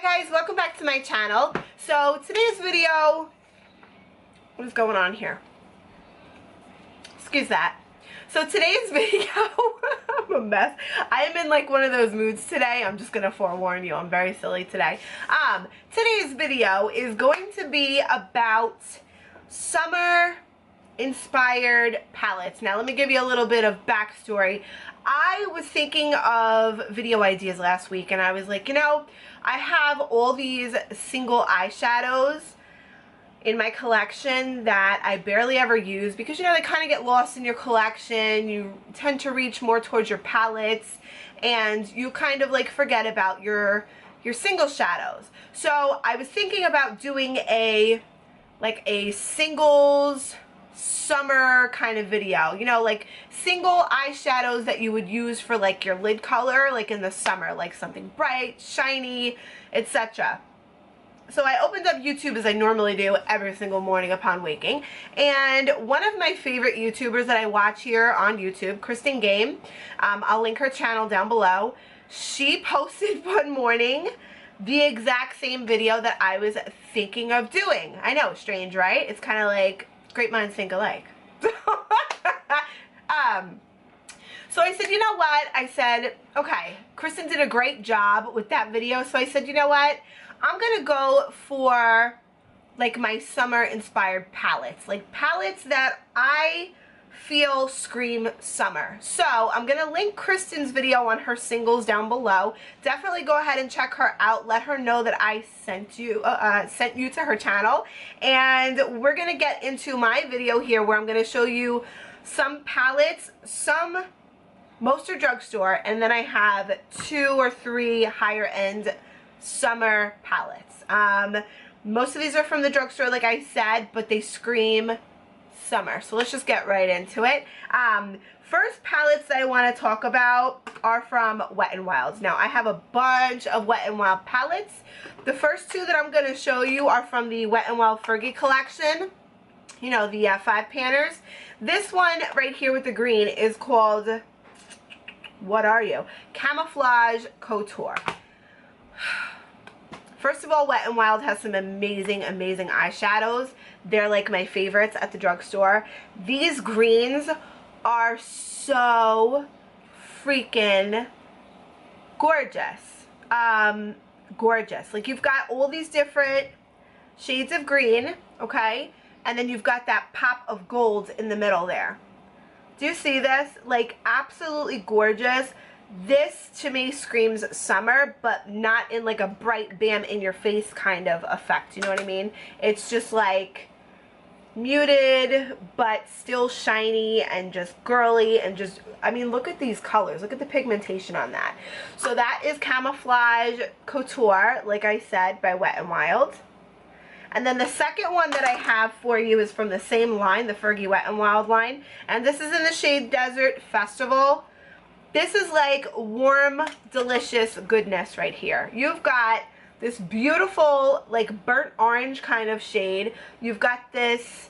guys, welcome back to my channel. So today's video, what is going on here? Excuse that. So today's video, I'm a mess. I am in like one of those moods today. I'm just gonna forewarn you, I'm very silly today. Today's video is going to be about summer inspired palettes. Now let me give you a little bit of backstory. I was thinking of video ideas last week and I was like, you know, I have all these single eyeshadows in my collection that I barely ever use because, you know, they kind of get lost in your collection. You tend to reach more towards your palettes and you kind of like forget about your single shadows. So I was thinking about doing a singles summer kind of video, you know, like single eyeshadows that you would use for like your lid color, like in the summer, like something bright, shiny, etc. So I opened up YouTube as I normally do every single morning upon waking, and one of my favorite YouTubers that I watch here on YouTube, Kristin Gehm, I'll link her channel down below. She posted one morning the exact same video that I was thinking of doing. I know, strange, right? It's kind of like great minds think alike. So I said, you know what? I said, okay, Kristin did a great job with that video. So I said, you know what? I'm going to go for like my summer inspired palettes. Like palettes that I feel scream summer. So I'm going to link Kristin's video on her singles down below. Definitely go ahead and check her out. Let her know that I sent you to her channel. And we're going to get into my video here where I'm going to show you some palettes, most are drugstore, and then I have 2 or 3 higher end summer palettes. Most of these are from the drugstore, like I said, but they scream summer. So let's just get right into it. First palettes that I want to talk about are from Wet n Wild's. Now I have a bunch of Wet n Wild palettes. The first 2 that I'm going to show you are from the Wet n Wild Fergie collection. You know, the 5 panners. This one right here with the green is called, what are you? Camouflage Couture. First of all, Wet n Wild has some amazing eyeshadows. They're like my favorites at the drugstore. These greens are so freaking gorgeous. Gorgeous. Like you've got all these different shades of green, okay? And then you've got that pop of gold in the middle there. Do you see this? Like absolutely gorgeous. This to me screams summer, but not in like a bright bam in your face kind of effect. You know what I mean? It's just like muted, but still shiny and just girly and just, I mean, look at these colors. Look at the pigmentation on that. So that is Camouflage Couture, like I said, by Wet n Wild. And then the second one that I have for you is from the same line, the Fergie Wet n Wild line. And this is in the shade Desert Festival. This is like warm, delicious goodness right here. You've got this beautiful, like burnt orange kind of shade. You've got this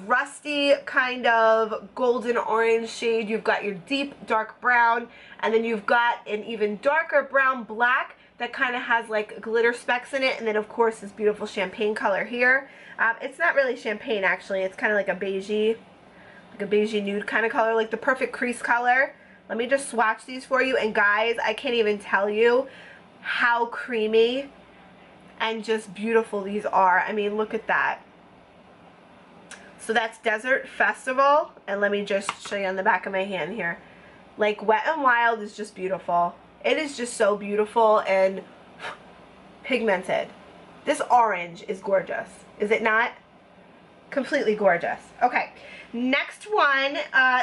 rusty kind of golden orange shade. You've got your deep dark brown. And then you've got an even darker brown black that kind of has like glitter specks in it, and then of course this beautiful champagne color here. It's not really champagne actually, it's kind of like a beigey nude kind of color, like the perfect crease color. Let me just swatch these for you, and guys, I can't even tell you how creamy and just beautiful these are. I mean, look at that. So that's Desert Festival, and let me just show you on the back of my hand here. Like Wet n Wild is just beautiful. It is just so beautiful and pigmented. This orange is gorgeous. Is it not? Completely gorgeous. Okay, next one,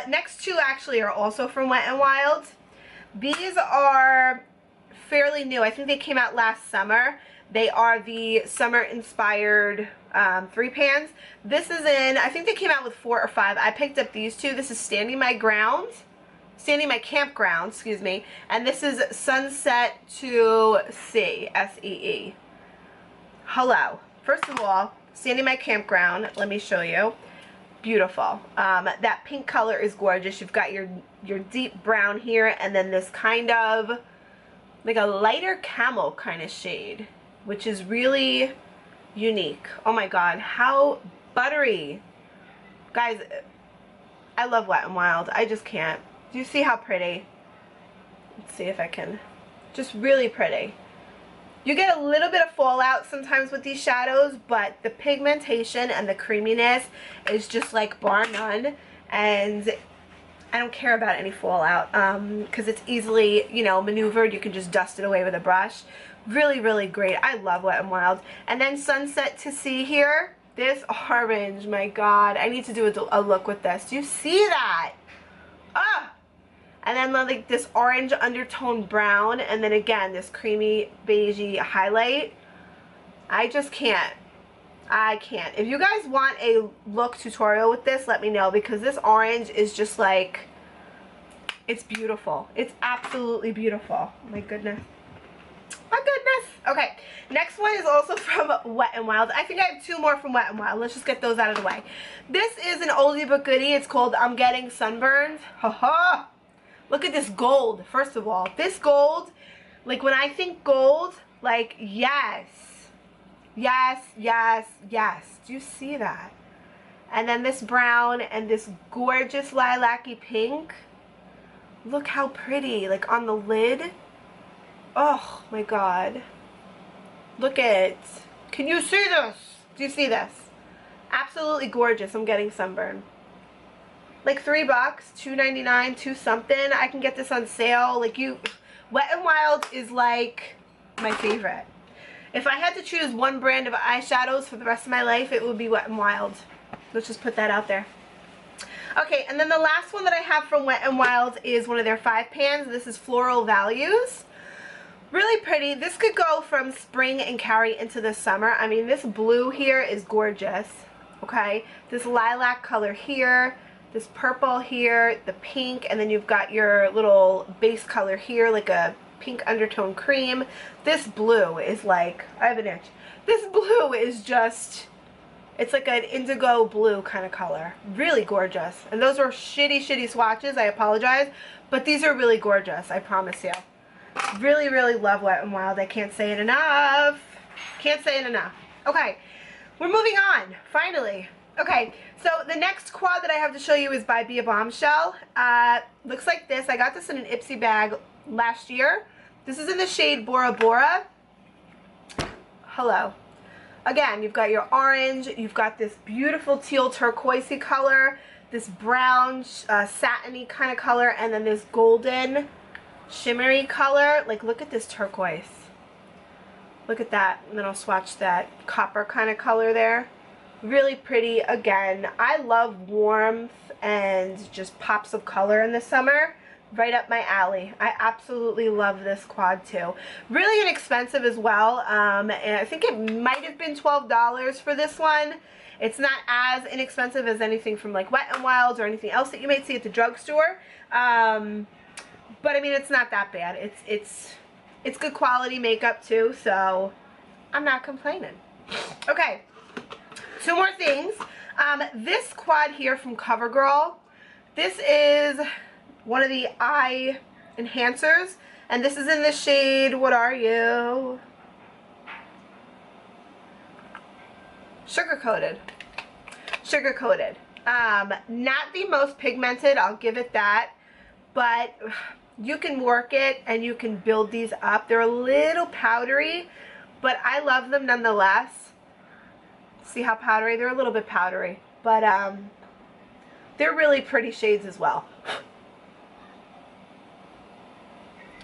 next 2 actually are also from Wet n Wild. These are fairly new. I think they came out last summer. They are the summer inspired 3 pans. This is in, I think they came out with 4 or 5. I picked up these 2. This is Standing My Campground, excuse me, and this is Sunset to Sea, S-E-E. Hello. First of all, Standing My Campground, let me show you. Beautiful. That pink color is gorgeous. You've got your deep brown here, and then this kind of like a lighter camel kind of shade, which is really unique. Oh my god, how buttery. Guys, I love Wet n Wild. I just can't. Do you see how pretty? Let's see if I can. Just really pretty. You get a little bit of fallout sometimes with these shadows, but the pigmentation and the creaminess is just like bar none, and I don't care about any fallout because it's easily, you know, maneuvered. You can just dust it away with a brush. Really, really great. I love Wet n Wild. And then Sunset to See here. This orange, my god. I need to do a look with this. Do you see that? Ah! And then like this orange undertone brown, and then again this creamy beigey highlight. I just can't. I can't. If you guys want a look tutorial with this, let me know, because this orange is just like, it's beautiful. It's absolutely beautiful. My goodness. My goodness. Okay, next one is also from Wet n Wild. I think I have two more from Wet n Wild. Let's just get those out of the way. This is an oldie but goodie. It's called I'm Getting Sunburned. Haha. Look at this gold, first of all. This gold, like when I think gold, like yes. Yes, yes, yes. Do you see that? And then this brown and this gorgeous lilac-y pink. Look how pretty, like on the lid. Oh my god. Look at it. Can you see this? Do you see this? Absolutely gorgeous. I'm Getting Sunburned. Like $3, $2.99, $2 something. I can get this on sale. Like Wet n Wild is like my favorite. If I had to choose one brand of eyeshadows for the rest of my life, it would be Wet n Wild. Let's just put that out there. Okay, and then the last one that I have from Wet n Wild is one of their 5 pans. This is Floral Values. Really pretty. This could go from spring and carry into the summer. I mean, this blue here is gorgeous. Okay, this lilac color here, this purple here, the pink, and then you've got your little base color here, like a pink undertone cream. This blue is like, I have an itch. This blue is just, it's like an indigo blue kind of color. Really gorgeous. And those are shitty swatches, I apologize, but these are really gorgeous, I promise you. Really, really love Wet n Wild. I can't say it enough. Can't say it enough. Okay, we're moving on, finally. Okay, so the next quad that I have to show you is by A Bombshell. Looks like this. I got this in an Ipsy bag last year. This is in the shade Bora Bora. Hello. Again, you've got your orange, you've got this beautiful teal turquoisey color, this brown satiny kind of color, and then this golden shimmery color. Like, look at this turquoise. Look at that. And then I'll swatch that copper kind of color there. Really pretty. Again, I love warmth and just pops of color in the summer. Right up my alley. I absolutely love this quad too. Really inexpensive as well. And I think it might have been $12 for this one. It's not as inexpensive as anything from like Wet n Wild or anything else that you might see at the drugstore. But I mean, it's not that bad. It's good quality makeup too, so I'm not complaining. Okay, 2 more things. This quad here from CoverGirl. This is one of the eye enhancers, and this is in the shade, what are you? Sugar Coated. Sugar Coated. Not the most pigmented, I'll give it that, but you can work it and you can build these up. They're a little powdery, but I love them nonetheless. See how powdery? They're a little bit powdery, but they're really pretty shades as well.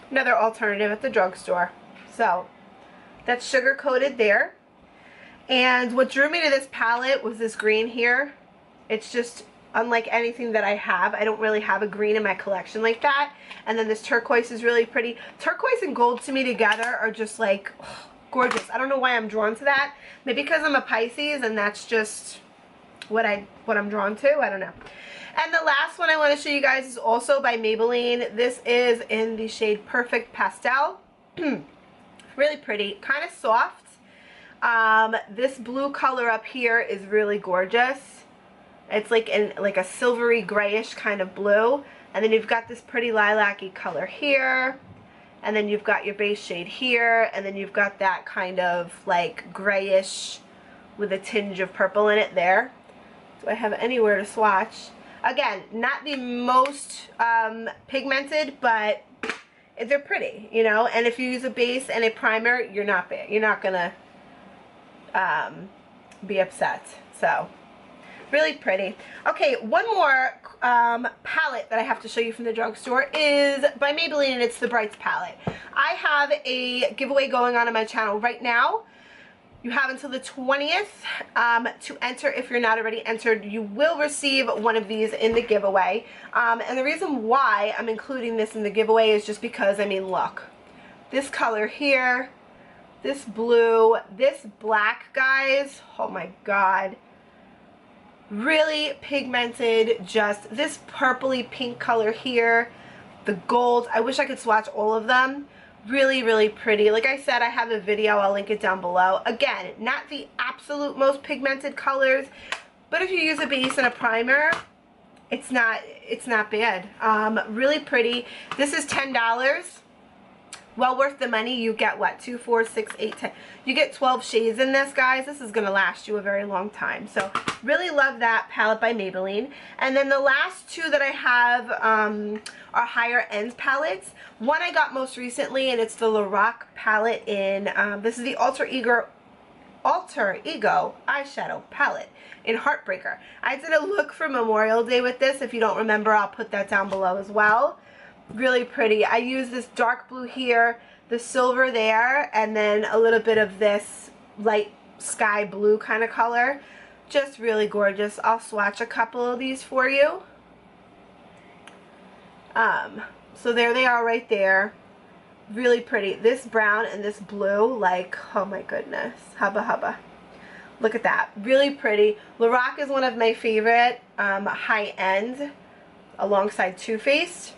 Another alternative at the drugstore. So that's Sugar Coated there. And what drew me to this palette was this green here. It's just unlike anything that I have. I don't really have a green in my collection like that. And then this turquoise is really pretty. Turquoise and gold to me together are just like, oh, gorgeous. I don't know why I'm drawn to that. Maybe because I'm a Pisces and that's just what I'm drawn to. I don't know. And the last one I want to show you guys is also by Maybelline. This is in the shade Perfect Pastel. Really pretty, kind of soft. This blue color up here is really gorgeous. It's like a silvery grayish kind of blue. And then you've got this pretty lilac-y color here. and then you've got your base shade here, and then you've got that kind of like grayish with a tinge of purple in it there. Do I have anywhere to swatch? Again, not the most pigmented, but they're pretty, you know. And if you use a base and a primer, you're not gonna be upset. So really pretty. Okay, one more palette that I have to show you from the drugstore is by Maybelline, and it's the Brights palette. I have a giveaway going on my channel right now. You have until the 20th to enter. If you're not already entered, you will receive one of these in the giveaway. And the reason why I'm including this in the giveaway is just because, I mean, look. This color here, this blue, this black, guys. Oh my God. Really pigmented, just this purpley pink color here. The gold. I wish I could swatch all of them. Really, really pretty. Like I said, I have a video. I'll link it down below. Again, not the absolute most pigmented colors, but if you use a base and a primer, it's not bad. Really pretty. This is $10. Well worth the money. You get what? 2, 4, 6, 8, 10. You get 12 shades in this, guys. This is going to last you a very long time. So really love that palette by Maybelline. And then the last two that I have are higher end palettes. One I got most recently, and it's the Loreal palette in, this is the Alter Ego eyeshadow palette in Heartbreaker. I did a look for Memorial Day with this. If you don't remember, I'll put that down below as well. Really pretty. I use this dark blue here, the silver there, and then a little bit of this light sky blue kind of color. Just really gorgeous. I'll swatch a couple of these for you. So there they are right there. Really pretty. This brown and this blue, like, oh my goodness. Hubba hubba. Look at that. Really pretty. Loreal is one of my favorite high-end alongside Too Faced.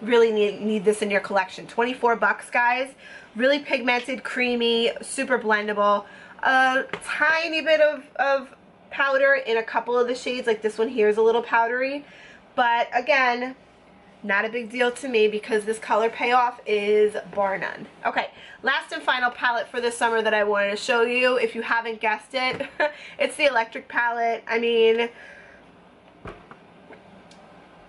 Really need this in your collection. 24 bucks, guys. Really pigmented, creamy, super blendable. A tiny bit of powder in a couple of the shades. Like this one here is a little powdery. But again, not a big deal to me because this color payoff is bar none. Okay, last and final palette for the summer that I wanted to show you. If you haven't guessed it, it's the Electric palette. I mean,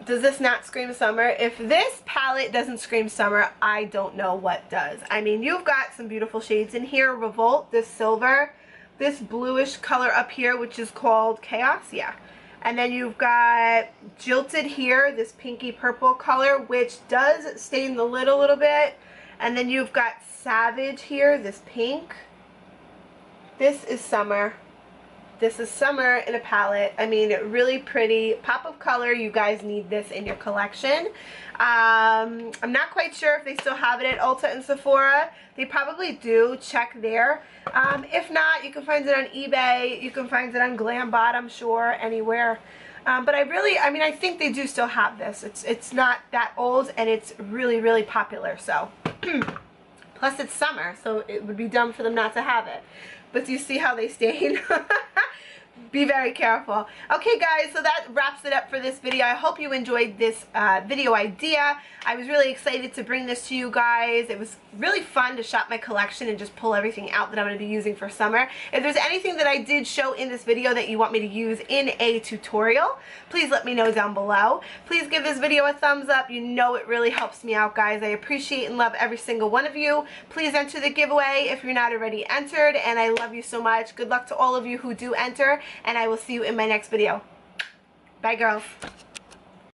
does this not scream summer? If this palette doesn't scream summer, I don't know what does. I mean, you've got some beautiful shades in here. Revolt, this silver, this bluish color up here, which is called Chaos, yeah. And then you've got Jilted here, this pinky purple color, which does stain the lid a little bit. And then you've got Savage here, this pink. This is summer. This is summer in a palette. I mean, really pretty pop of color. You guys need this in your collection. I'm not quite sure if they still have it at Ulta and Sephora. They probably do. Check there. If not, you can find it on eBay. You can find it on Glambot, I'm sure, anywhere. But I think they do still have this. It's not that old, and it's really, really popular. So, plus it's summer, so it would be dumb for them not to have it. But do you see how they stain? Be very careful. Okay, guys, so that wraps it up for this video. I hope you enjoyed this video idea. I was really excited to bring this to you guys. It was really fun to shop my collection and just pull everything out that I'm going to be using for summer. If there's anything that I did show in this video that you want me to use in a tutorial, please let me know down below. Please give this video a thumbs up. You know it really helps me out, guys. I appreciate and love every single one of you. Please enter the giveaway if you're not already entered, and I love you so much. Good luck to all of you who do enter, and I will see you in my next video. Bye, girls.